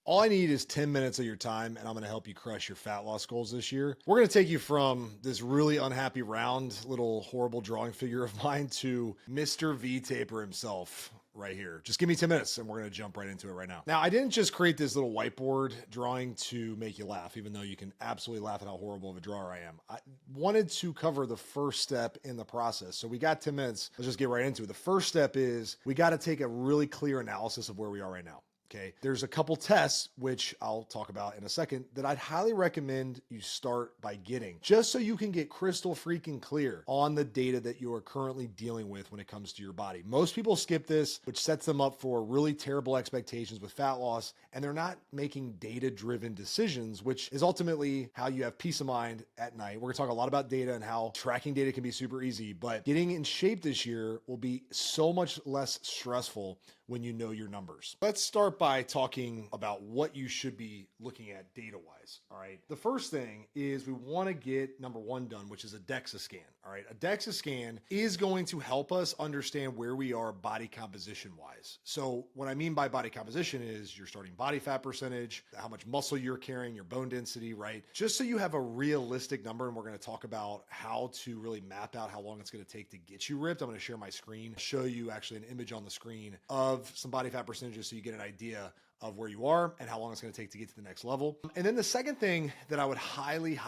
All I need is 10 minutes of your time, and I'm going to help you crush your fat loss goals this year. We're going to take you from this really unhappy, round, little horrible drawing figure of mine to Mr. V Taper himself right here. Just give me 10 minutes and we're going to jump right into it right now. Now, I didn't just create this little whiteboard drawing to make you laugh, even though you can absolutely laugh at how horrible of a drawer I am. I wanted to cover the first step in the process. So we got 10 minutes. Let's just get right into it. The first step is we got to take a really clear analysis of where we are right now. Okay, there's a couple tests, which I'll talk about in a second, that I'd highly recommend you start by getting, just so you can get crystal freaking clear on the data that you are currently dealing with when it comes to your body. Most people skip this, which sets them up for really terrible expectations with fat loss, and they're not making data-driven decisions, which is ultimately how you have peace of mind at night. We're gonna talk a lot about data and how tracking data can be super easy, but getting in shape this year will be so much less stressful when you know your numbers. Let's start by talking about what you should be looking at data-wise, all right? The first thing is we wanna get number one done, which is a DEXA scan, all right? A DEXA scan is going to help us understand where we are body composition-wise. So what I mean by body composition is your starting body fat percentage, how much muscle you're carrying, your bone density, right? Just so you have a realistic number, and we're gonna talk about how to really map out how long it's gonna take to get you ripped. I'm gonna share my screen, show you actually an image on the screen of some body fat percentages so you get an idea of where you are and how long it's going to take to get to the next level. And then the second thing that I would highly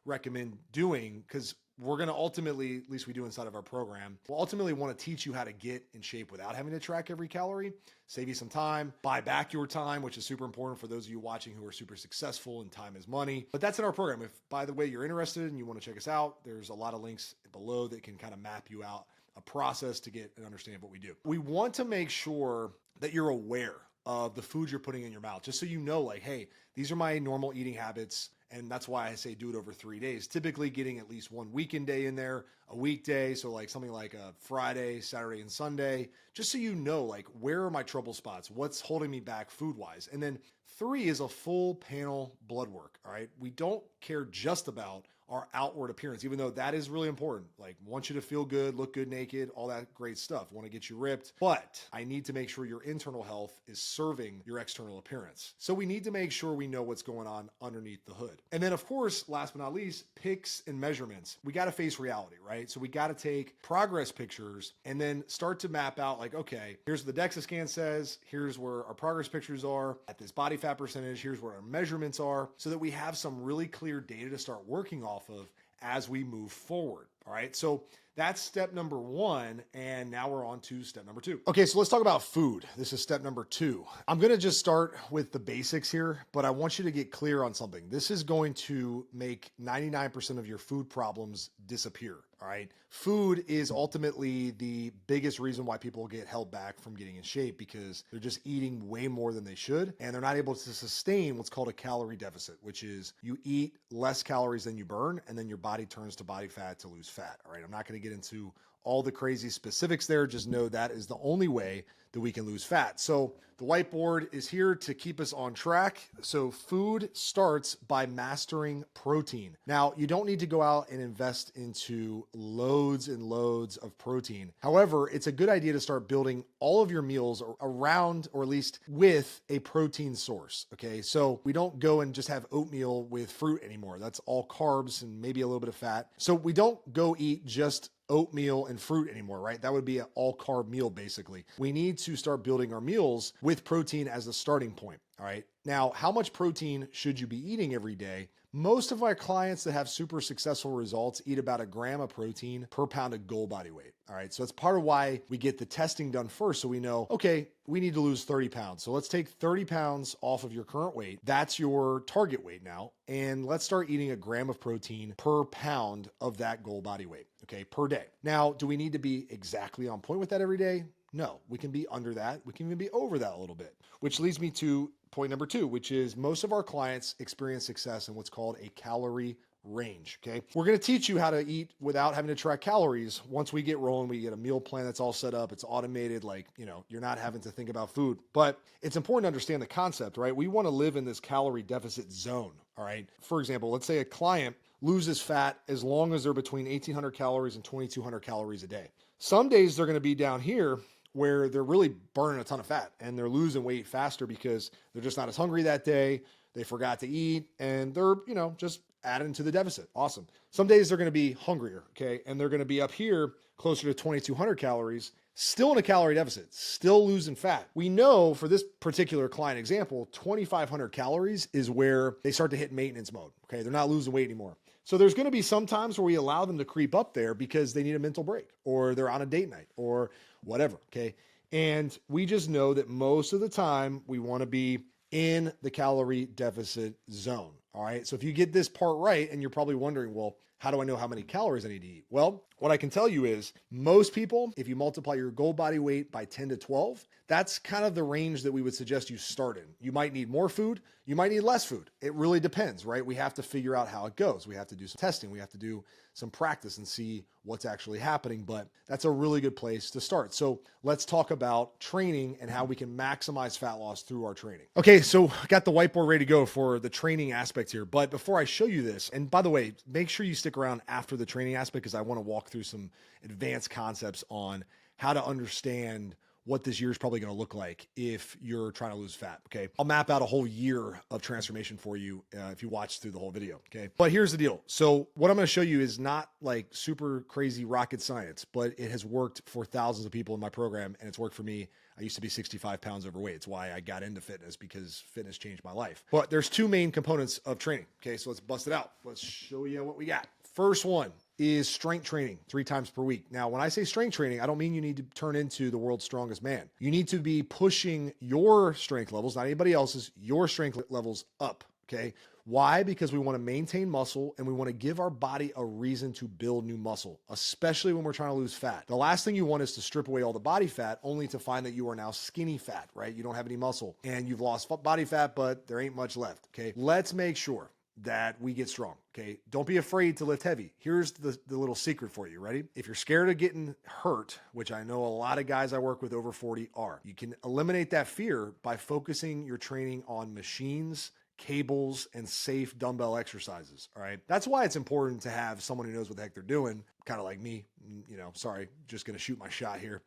recommend doing, because we're going to ultimately, at least we do inside of our program, we'll ultimately want to teach you how to get in shape without having to track every calorie, save you some time, buy back your time, which is super important for those of you watching who are super successful and time is money. But that's in our program. If, by the way, you're interested and you want to check us out, there's a lot of links below that can kind of map you out a process to get an understanding of what we do. We want to make sure that you're aware of the food you're putting in your mouth, just so you know, like, hey, these are my normal eating habits. And that's why I say do it over 3 days, typically getting at least one weekend day in there, a weekday. So like something like a Friday, Saturday, and Sunday, just so you know, like, where are my trouble spots? What's holding me back food wise? And then 3 is a full panel blood work. All right. We don't care just about our outward appearance, even though that is really important. Like, want you to feel good, look good naked, all that great stuff. Want to get you ripped, but I need to make sure your internal health is serving your external appearance. So we need to make sure we know what's going on underneath the hood. And then of course, last but not least, pics and measurements. We got to face reality, right? So we got to take progress pictures and then start to map out like, okay, here's what the DEXA scan says. Here's where our progress pictures are at this body fat percentage. Here's where our measurements are, so that we have some really clear data to start working off of as we move forward. All right. So that's step number one. And now we're on to step number 2. Okay. So let's talk about food. This is step number 2. I'm going to just start with the basics here, but I want you to get clear on something. This is going to make 99% of your food problems disappear. All right. Food is ultimately the biggest reason why people get held back from getting in shape, because they're just eating way more than they should. And they're not able to sustain what's called a calorie deficit, which is you eat less calories than you burn, and then your body turns to body fat to lose fat. All right. I'm not going to get into all the crazy specifics there. Just know that is the only way that we can lose fat. So the whiteboard is here to keep us on track. So food starts by mastering protein. Now, you don't need to go out and invest into loads and loads of protein. However, it's a good idea to start building all of your meals around, or at least with, a protein source. Okay. So we don't go and just have oatmeal with fruit anymore. That's all carbs and maybe a little bit of fat. So we don't go eat just oatmeal and fruit anymore, right? That would be an all carb meal, basically. We need to start building our meals with protein as the starting point. All right. Now, how much protein should you be eating every day? Most of our clients that have super successful results eat about 1 gram of protein per pound of goal body weight. All right. So that's part of why we get the testing done first. So we know, okay, we need to lose 30 pounds. So let's take 30 pounds off of your current weight. That's your target weight now. And let's start eating 1 gram of protein per pound of that goal body weight. Okay. Per day. Now, do we need to be exactly on point with that every day? No, we can be under that. We can even be over that a little bit, which leads me to point number 2, which is most of our clients experience success in what's called a calorie range. Okay. We're going to teach you how to eat without having to track calories. Once we get rolling, we get a meal plan that's all set up. It's automated. Like, you're not having to think about food, but it's important to understand the concept, right? We want to live in this calorie deficit zone. All right. For example, let's say a client loses fat as long as they're between 1,800 calories and 2,200 calories a day. Some days they're going to be down here where they're really burning a ton of fat and they're losing weight faster because they're just not as hungry that day. They forgot to eat and they're, just adding to the deficit. Awesome. Some days they're going to be hungrier. Okay. And they're going to be up here closer to 2,200 calories, still in a calorie deficit, still losing fat. We know for this particular client example, 2,500 calories is where they start to hit maintenance mode. Okay. They're not losing weight anymore. So there's going to be some times where we allow them to creep up there because they need a mental break or they're on a date night or whatever. Okay. And we just know that most of the time we want to be in the calorie deficit zone. All right. So if you get this part right, and you're probably wondering, well, how do I know how many calories I need to eat? Well, what I can tell you is most people, if you multiply your goal body weight by 10 to 12, that's kind of the range that we would suggest you start in. You might need more food. You might need less food. It really depends, right? We have to figure out how it goes. We have to do some testing. We have to do some practice and see what's actually happening, but that's a really good place to start. So let's talk about training and how we can maximize fat loss through our training. Okay, so I got the whiteboard ready to go for the training aspect here, but before I show you this, and by the way, make sure you stick around after the training aspect because I want to walk through some advanced concepts on how to understand what this year is probably going to look like if you're trying to lose fat. Okay. I'll map out a whole year of transformation for you if you watch through the whole video. Okay. But here's the deal. So what I'm going to show you is not like super crazy rocket science, but it has worked for thousands of people in my program and it's worked for me. I used to be 65 pounds overweight. It's why I got into fitness because fitness changed my life. But there's two main components of training. Okay. So let's bust it out. Let's show you what we got. First one is strength training 3 times per week. Now, when I say strength training, I don't mean you need to turn into the world's strongest man. You need to be pushing your strength levels, not anybody else's, your strength levels up. Okay. Why? Because we want to maintain muscle and we want to give our body a reason to build new muscle, especially when we're trying to lose fat. The last thing you want is to strip away all the body fat only to find that you are now skinny fat, right? You don't have any muscle and you've lost body fat, but there ain't much left. Okay. Let's make sure that we get strong. Okay. Don't be afraid to lift heavy. Here's the little secret for you. Ready? If you're scared of getting hurt, which I know a lot of guys I work with over 40 are, you can eliminate that fear by focusing your training on machines, cables, and safe dumbbell exercises. All right. That's why it's important to have someone who knows what the heck they're doing. Kind of like me, sorry, just going to shoot my shot here.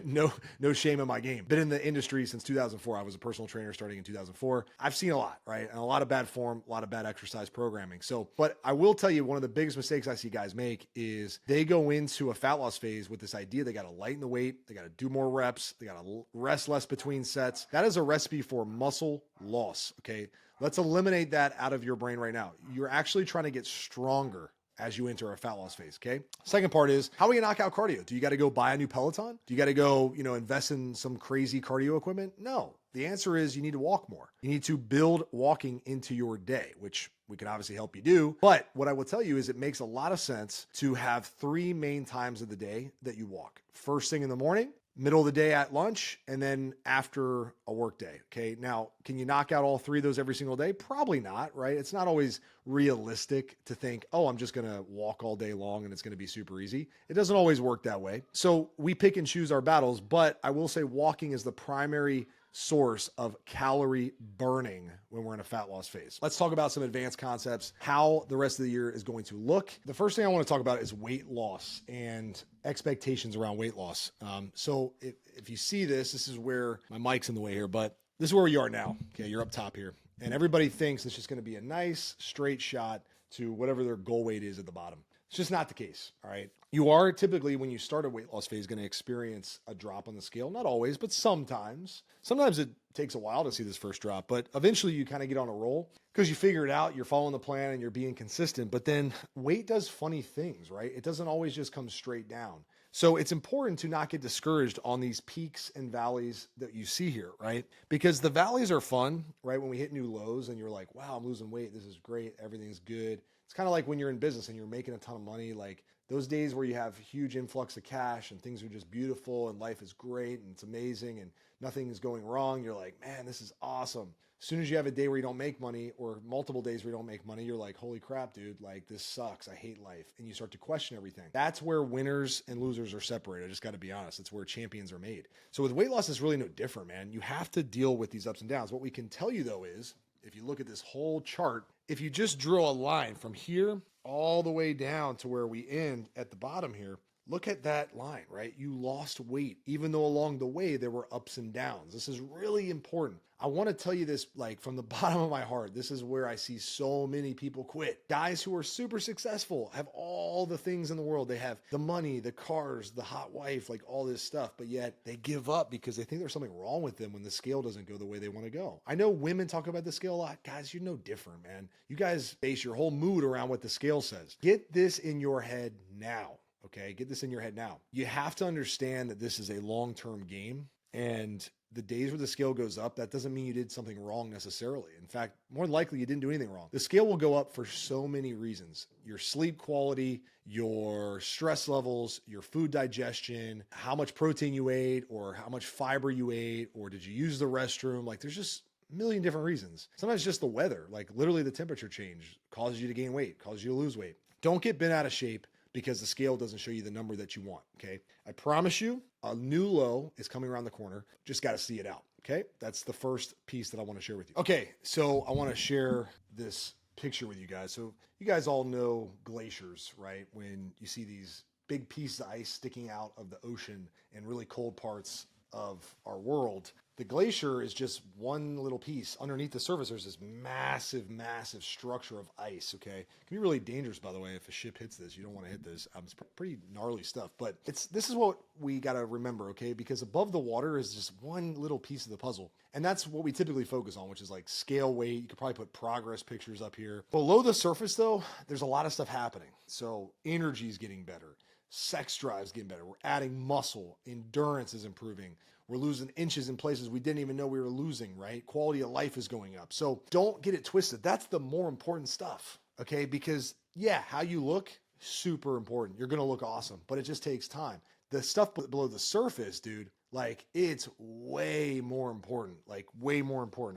No shame in my game. Been in the industry since 2004. I was a personal trainer starting in 2004. I've seen a lot, right? And a lot of bad form, a lot of bad exercise programming. But I will tell you, one of the biggest mistakes I see guys make is they go into a fat loss phase with this idea they got to lighten the weight, they got to do more reps, they got to rest less between sets. That is a recipe for muscle loss, okay? Let's eliminate that out of your brain right now. You're actually trying to get stronger as you enter a fat loss phase, okay? Second part is, how do you knock out cardio? Do you got to go buy a new Peloton? Do you got to go, invest in some crazy cardio equipment? No. The answer is you need to walk more. You need to build walking into your day, which we can obviously help you do. But what I will tell you is it makes a lot of sense to have 3 main times of the day that you walk. First thing in the morning, middle of the day at lunch, and then after a work day. Okay. Now, can you knock out all 3 of those every single day? Probably not, right? It's not always realistic to think, oh, I'm just going to walk all day long and it's going to be super easy. It doesn't always work that way. So we pick and choose our battles, but I will say walking is the primary source of calorie burning when we're in a fat loss phase. Let's talk about some advanced concepts, how the rest of the year is going to look. The first thing I want to talk about is weight loss and expectations around weight loss. So if you see this is where my mic's in the way here, but this is where you are now. Okay. You're up top here and everybody thinks it's just going to be a nice straight shot to whatever their goal weight is at the bottom. It's just not the case. All right. You are typically, when you start a weight loss phase, going to experience a drop on the scale. Not always, but sometimes. Sometimes it takes a while to see this first drop, but eventually you kind of get on a roll because you figure it out, you're following the plan and you're being consistent. But then weight does funny things, right? It doesn't always just come straight down. So it's important to not get discouraged on these peaks and valleys that you see here, right? Because the valleys are fun, right? When we hit new lows and you're like, wow, I'm losing weight. This is great. Everything's good. It's kind of like when you're in business and you're making a ton of money, like those days where you have huge influx of cash and things are just beautiful and life is great and it's amazing and nothing is going wrong. You're like, man, this is awesome. As soon as you have a day where you don't make money or multiple days where you don't make money, you're like, holy crap, dude, like this sucks. I hate life. And you start to question everything. That's where winners and losers are separated. I just got to be honest. It's where champions are made. So with weight loss, it's really no different, man. You have to deal with these ups and downs. What we can tell you though is, if you look at this whole chart, if you just draw a line from here all the way down to where we end at the bottom here, look at that line, right? You lost weight, even though along the way there were ups and downs. This is really important. I want to tell you this like from the bottom of my heart. This is where I see so many people quit. Guys who are super successful have all the things in the world. They have the money, the cars, the hot wife, like all this stuff, but yet they give up because they think there's something wrong with them when the scale doesn't go the way they want to go. I know women talk about the scale a lot. Guys, you're no different, man. You guys base your whole mood around what the scale says. Get this in your head now. Okay, get this in your head now. You have to understand that this is a long-term game, and the days where the scale goes up, that doesn't mean you did something wrong necessarily. In fact, more likely you didn't do anything wrong. The scale will go up for so many reasons. Your sleep quality, your stress levels, your food digestion, how much protein you ate, or how much fiber you ate, or did you use the restroom? Like there's just a million different reasons. Sometimes just the weather, like literally the temperature change causes you to gain weight, causes you to lose weight. Don't get bent out of shape because the scale doesn't show you the number that you want, okay? I promise you, a new low is coming around the corner. Just got to see it out, okay? That's the first piece that I want to share with you. Okay, so I want to share this picture with you guys. So you guys all know glaciers, right? When you see these big pieces of ice sticking out of the ocean in really cold parts of our world, the glacier is just one little piece. Underneath the surface, there's this massive, massive structure of ice, okay? It can be really dangerous, by the way, if a ship hits this. You don't want to hit this. It's pretty gnarly stuff, but this is what we got to remember, okay? Because above the water is just one little piece of the puzzle, and that's what we typically focus on, which is like scale weight. You could probably put progress pictures up here. Below the surface, though, there's a lot of stuff happening. So energy is getting better. Sex drive's getting better. We're adding muscle. Endurance is improving. We're losing inches in places we didn't even know we were losing, right? Quality of life is going up. So don't get it twisted. That's the more important stuff, okay? Because yeah, how you look, super important. You're going to look awesome, but it just takes time. The stuff below the surface, dude, like it's way more important,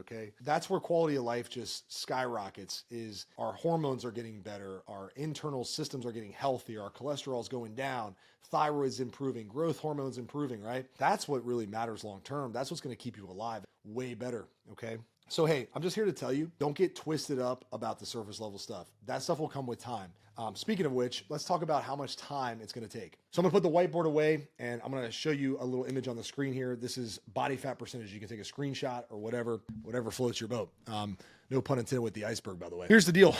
okay? That's where quality of life just skyrockets. Is our hormones are getting better, our internal systems are getting healthier, our cholesterol's going down, thyroid's improving, growth hormones improving, right? That's what really matters long term. That's what's going to keep you alive way better, okay? So hey, I'm just here to tell you, don't get twisted up about the surface level stuff. That stuff will come with time. Speaking of which, let's talk about how much time it's going to take. So I'm going to put the whiteboard away and I'm going to show you a little image on the screen here. This is body fat percentage. You can take a screenshot or whatever floats your boat. No pun intended with the iceberg, by the way. Here's the deal.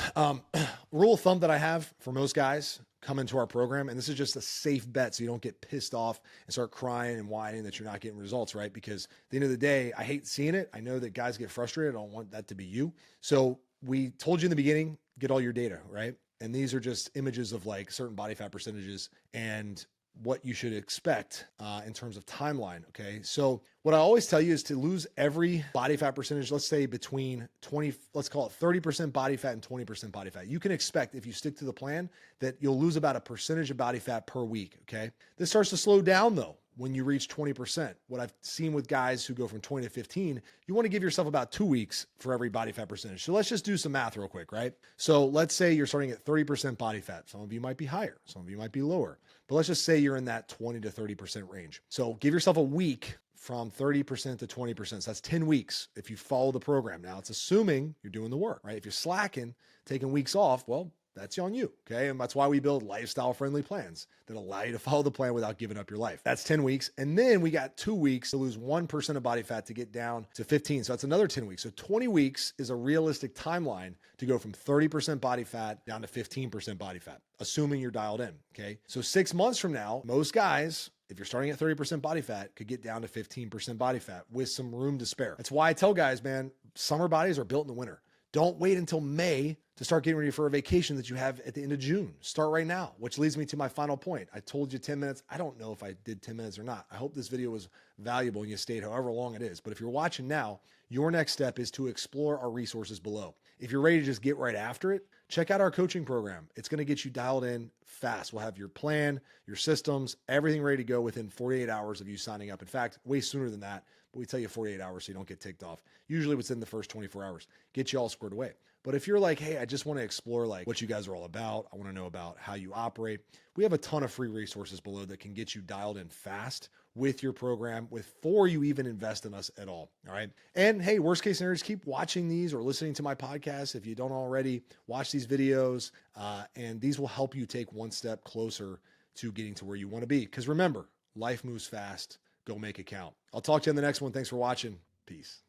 Rule of thumb that I have for most guys come into our program, and this is just a safe bet so you don't get pissed off and start crying and whining that you're not getting results, right? Because at the end of the day, I hate seeing it. I know that guys get frustrated. I don't want that to be you. So we told you in the beginning, get all your data, right? And these are just images of like certain body fat percentages and what you should expect in terms of timeline, okay? So what I always tell you is to lose every body fat percentage, let's say between 20, let's call it 30% body fat and 20% body fat. You can expect, if you stick to the plan, that you'll lose about a percentage of body fat per week, okay? This starts to slow down though when you reach 20%. What I've seen with guys who go from 20 to 15, you want to give yourself about 2 weeks for every body fat percentage. So let's just do some math real quick, right? So let's say you're starting at 30% body fat. Some of you might be higher, some of you might be lower, but let's just say you're in that 20 to 30% range. So give yourself a week from 30% to 20%. So that's 10 weeks if you follow the program. Now it's assuming you're doing the work, right? If you're slacking, taking weeks off, well, that's on you, okay? And that's why we build lifestyle-friendly plans that allow you to follow the plan without giving up your life. That's 10 weeks. And then we got 2 weeks to lose 1% of body fat to get down to 15. So that's another 10 weeks. So 20 weeks is a realistic timeline to go from 30% body fat down to 15% body fat, assuming you're dialed in, okay? So 6 months from now, most guys, if you're starting at 30% body fat, could get down to 15% body fat with some room to spare. That's why I tell guys, man, summer bodies are built in the winter. Don't wait until May to start getting ready for a vacation that you have at the end of June. Start right now, which leads me to my final point. I told you 10 minutes. I don't know if I did 10 minutes or not. I hope this video was valuable and you stayed however long it is. But if you're watching now, your next step is to explore our resources below. If you're ready to just get right after it, check out our coaching program. It's going to get you dialed in fast. We'll have your plan, your systems, everything ready to go within 48 hours of you signing up. In fact, way sooner than that, but we tell you 48 hours so you don't get ticked off. Usually within the first 24 hours, get you all squared away. But if you're like, hey, I just want to explore like what you guys are all about, I want to know about how you operate, we have a ton of free resources below that can get you dialed in fast with your program before you even invest in us at all. All right. And hey, worst case scenarios, keep watching these or listening to my podcast if you don't already. Watch these videos, and these will help you take one step closer to getting to where you want to be. Because remember, life moves fast. Go make it count. I'll talk to you in the next one. Thanks for watching. Peace.